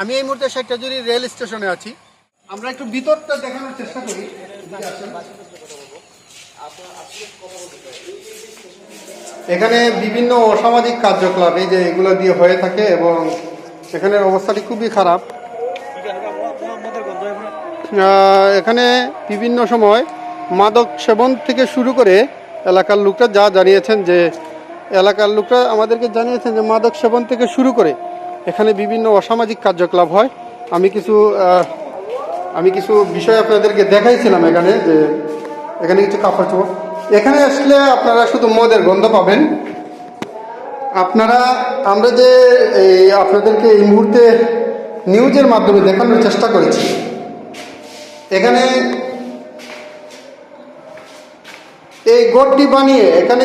আমি এই মুহূর্তে শেখরাজুরি রেল স্টেশনে আছি। আমরা একটু ভিতরটা দেখানোর চেষ্টা করি। এখানে বিভিন্ন অসামাজিক কার্যকলাপ এই যে এগুলো দিয়ে হয়ে থাকে এবং এখানের অবস্থাটি খুবই খারাপ। এখানে বিভিন্ন সময় মাদক সেবন থেকে শুরু করে এলাকার লোকরা যা জানিয়েছেন যে এলাকার লোকরা আমাদেরকে জানিয়েছেন যে মাদক সেবন থেকে শুরু করে এখানে বিভিন্ন অসামাজিক কার্যকলাপ হয়। আমি কিছু বিষয় আপনাদেরকে দেখাইছিলাম এখানে, যে এখানে কিছু কাপড় চোপড়, এখানে আসলে আপনারা শুধু মদের গন্ধ পাবেন। আমরা যে আপনাদেরকে এই মুহূর্তে নিউজের মাধ্যমে দেখানোর চেষ্টা করেছি, এখানে এই গড়টি বানিয়ে এখানে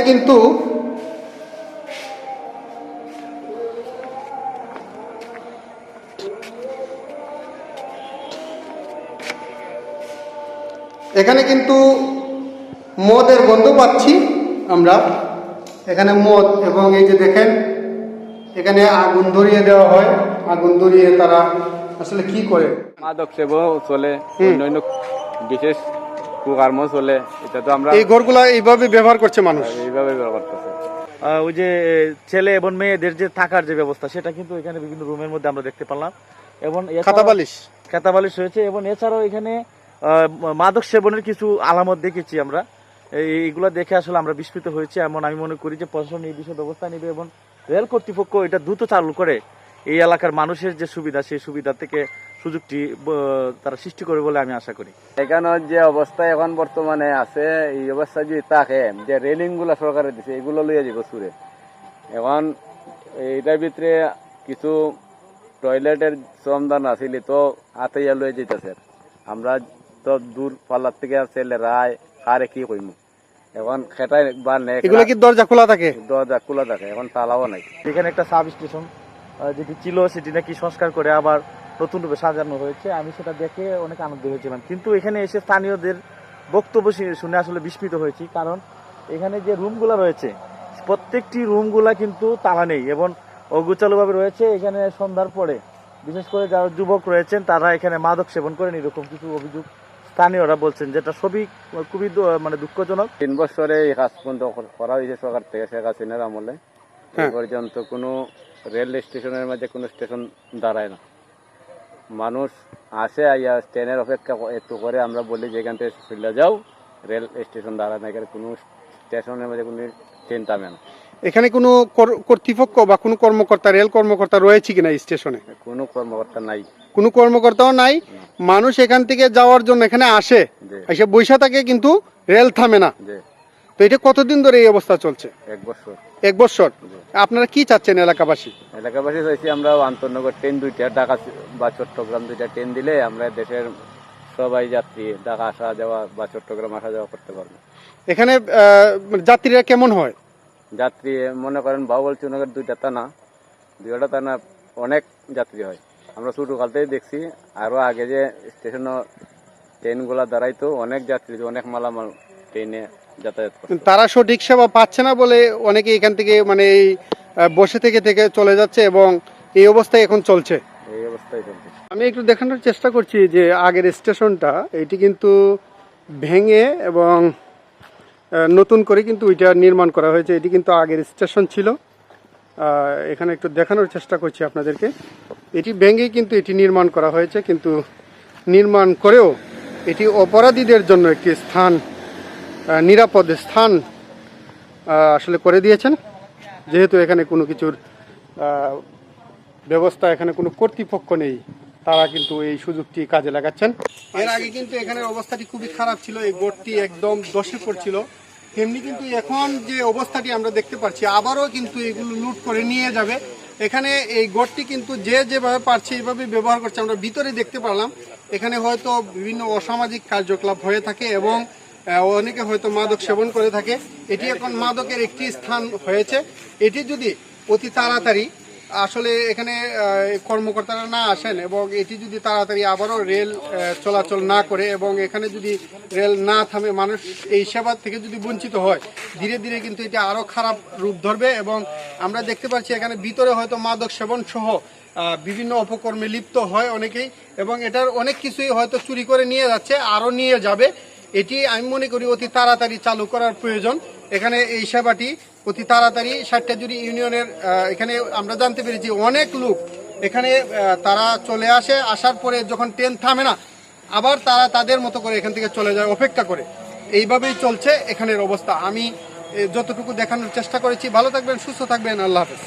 কিন্তু মদের গন্ধ পাচ্ছি আমরা। এখানে মদ এবং এই যে দেখেন এখানে আগুন ধরিয়ে দেওয়া হয়। আগুন ধরিয়ে তারা আসলে কি করে, মাদক সেবন চলে, অন্যান্য বিশেষ কুকর্ম চলে। এটা তো আমরা এই ঘরগুলা এইভাবে ব্যবহার করছে মানুষ, এইভাবে ব্যবহার করতেছে। ওই যে ছেলে এবং মেয়েদের যে থাকার যে ব্যবস্থা, সেটা কিন্তু এখানে বিভিন্ন রুমের মধ্যে আমরা দেখতে পেলাম। এবং খাতাবালিশ রয়েছে। এবং এছাড়াও এখানে মাদক সেবনের কিছু আলামত দেখেছি আমরা। এইগুলো দেখে আসলে আমরা বিস্মিত হয়েছি। এমন আমি মনে করি যে প্রশাসন এই বিষয়ে ব্যবস্থা নেবে এবং রেল কর্তৃপক্ষ এটা দ্রুত চালু করে এই এলাকার মানুষের যে সুবিধা, সেই সুবিধা থেকে সুযোগটি তারা সৃষ্টি করবে বলে আমি আশা করি। এখানের যে অবস্থা এখন বর্তমানে আছে, এই অবস্থা যদি থাকে, যে রেলিং গুলা সরকারে দিছে এগুলো লইয়া যাব সুরে। এখন এইটার ভিতরে কিছু টয়লেটের শ্রমদান আসলে তো হাতাইয়া লয়ে যেতেছে। আমরা তো দূর পাল্লার থেকে ছেলে রায় হারে কি কইমু, এখন খেটাই বা এগুলো কি দরজা খোলা থাকে? দরজা খোলা থাকে, এখন তালাও নাই। এখানে একটা সাব স্টেশন যেটি ছিল, সেটি নাকি সংস্কার করে আবার নতুন রূপে সাজানো হয়েছে। আমি সেটা দেখে অনেক আনন্দ হয়েছিলাম। কিন্তু এখানে এসে স্থানীয়দের বক্তব্য শুনে আসলে বিস্মিত হয়েছি। কারণ এখানে যে রুমগুলো রয়েছে, প্রত্যেকটি রুমগুলা কিন্তু তালা নেই এবং অগোছালোভাবে রয়েছে। এখানে সন্ধ্যার পরে বিশেষ করে যারা যুবক রয়েছেন তারা এখানে মাদক সেবন করেন, এরকম কিছু অভিযোগ স্থানীয়রা বলছেন, যেটা খুবই দুঃখজনক। 3 বছরে এই কাজ বন্ধ করা হয়েছে সরকার থেকে, শেখ হাসিনার আমলে। এই পর্যন্ত কোনো রেল স্টেশনের মধ্যে কোনো স্টেশন দাঁড়ায় না। মানুষ আসে আইয়া ট্রেনের অপেক্ষা একটু করে, আমরা বলি যে এখান থেকে চলে যাও, রেল স্টেশন দাঁড়ায় না। এখানে কোনো স্টেশনের মধ্যে কোনো ট্রেন থামে না। এখানে কোনো কর্তৃপক্ষ বা কোনো কর্মকর্তা, রেল কর্মকর্তা রয়েছে কিনা স্টেশনে? কোনো কর্মকর্তা নাই, কোনো কর্মকর্তাও নাই। মানুষ এখান থেকে যাওয়ার জন্য এখানে আসে, এসে বৈশা থাকে, কিন্তু রেল থামে না। তো এটা কতদিন ধরে এই অবস্থা চলছে? 1 বছর। 1 বছর। আপনারা কি চাচ্ছেন এলাকাবাসী? এলাকাবাসী চাইছি আমরা আন্তনগর ট্রেন 2টা, ঢাকা বা চট্টগ্রাম 2টা ট্রেন দিলে আমরা দেশের সবাই যাত্রী ঢাকা আসা যাওয়া বা চট্টগ্রাম আসা যাওয়া করতে পারবো। এখানে যাত্রীরা কেমন হয়? যাত্রী মনে করেন বাহুবল চুনগর 2টা টানা অনেক যাত্রী হয়। আমরা ছোটকাল থেকে দেখছি। আরো আগে যে স্টেশন ট্রেনগুলা দাঁড়াইতো, অনেক যাত্রী, অনেক মালামাল ট্রেনে যাতায়াত করে। তারা সঠিক সেবা পাচ্ছে না বলে অনেকে এখান থেকে এই বসে থেকে চলে যাচ্ছে এবং এই অবস্থায় এখন চলছে। এই অবস্থায় চলছে। আমি একটু দেখানোর চেষ্টা করছি যে আগের স্টেশনটা, এটি কিন্তু ভেঙে এবং নতুন করে কিন্তু ওইটা নির্মাণ করা হয়েছে। এটি কিন্তু আগের স্টেশন ছিল। এখানে একটু দেখানোর চেষ্টা করছি আপনাদেরকে। এটি ভেঙে কিন্তু এটি নির্মাণ করা হয়েছে, কিন্তু নির্মাণ করেও এটি অপরাধীদের জন্য একটি স্থান, নিরাপদ স্থান আসলে করে দিয়েছেন। যেহেতু এখানে কোনো কিছুর ব্যবস্থা, এখানে কোনো কর্তৃপক্ষ নেই, তারা কিন্তু এই সুযোগটি কাজে লাগাচ্ছেন। এর আগে কিন্তু এখানের অবস্থাটি খুবই খারাপ ছিল, এই গড়টি একদম ধসে পড়ছিল। তেমনি কিন্তু এখন যে অবস্থাটি আমরা দেখতে পাচ্ছি, আবারও কিন্তু এগুলো লুট করে নিয়ে যাবে। এখানে এই গড়টি কিন্তু যেভাবে পারছে এইভাবে ব্যবহার করছে। আমরা ভিতরে দেখতে পারলাম এখানে হয়তো বিভিন্ন অসামাজিক কার্যকলাপ হয়ে থাকে এবং অনেকে হয়তো মাদক সেবন করে থাকে। এটি এখন মাদকের একটি স্থান হয়েছে। এটি যদি অতি তাড়াতাড়ি আসলে এখানে কর্মকর্তারা না আসেন এবং এটি যদি তাড়াতাড়ি আবারও রেল চলাচল না করে এবং এখানে যদি রেল না থামে, মানুষ এই সেবা থেকে যদি বঞ্চিত হয়, ধীরে ধীরে কিন্তু এটা আরও খারাপ রূপ ধরবে। এবং আমরা দেখতে পাচ্ছি এখানে ভিতরে হয়তো মাদক সেবন সহ বিভিন্ন অপকর্মে লিপ্ত হয় অনেকেই, এবং এটার অনেক কিছুই হয়তো চুরি করে নিয়ে যাচ্ছে, আরও নিয়ে যাবে। এটি আমি মনে করি অতি তাড়াতাড়ি চালু করার প্রয়োজন। এখানে এই সেবাটি অতি তাড়াতাড়ি সাট্টাজুড়ি ইউনিয়নের এখানে আমরা জানতে পেরেছি অনেক লোক এখানে তারা চলে আসে, আসার পরে যখন ট্রেন থামে না, আবার তারা তাদের মতো করে এখান থেকে চলে যায় অপেক্ষা করে। এইভাবেই চলছে এখানের অবস্থা। আমি যতটুকু দেখানোর চেষ্টা করেছি। ভালো থাকবেন, সুস্থ থাকবেন, আল্লাহ হাফেজ।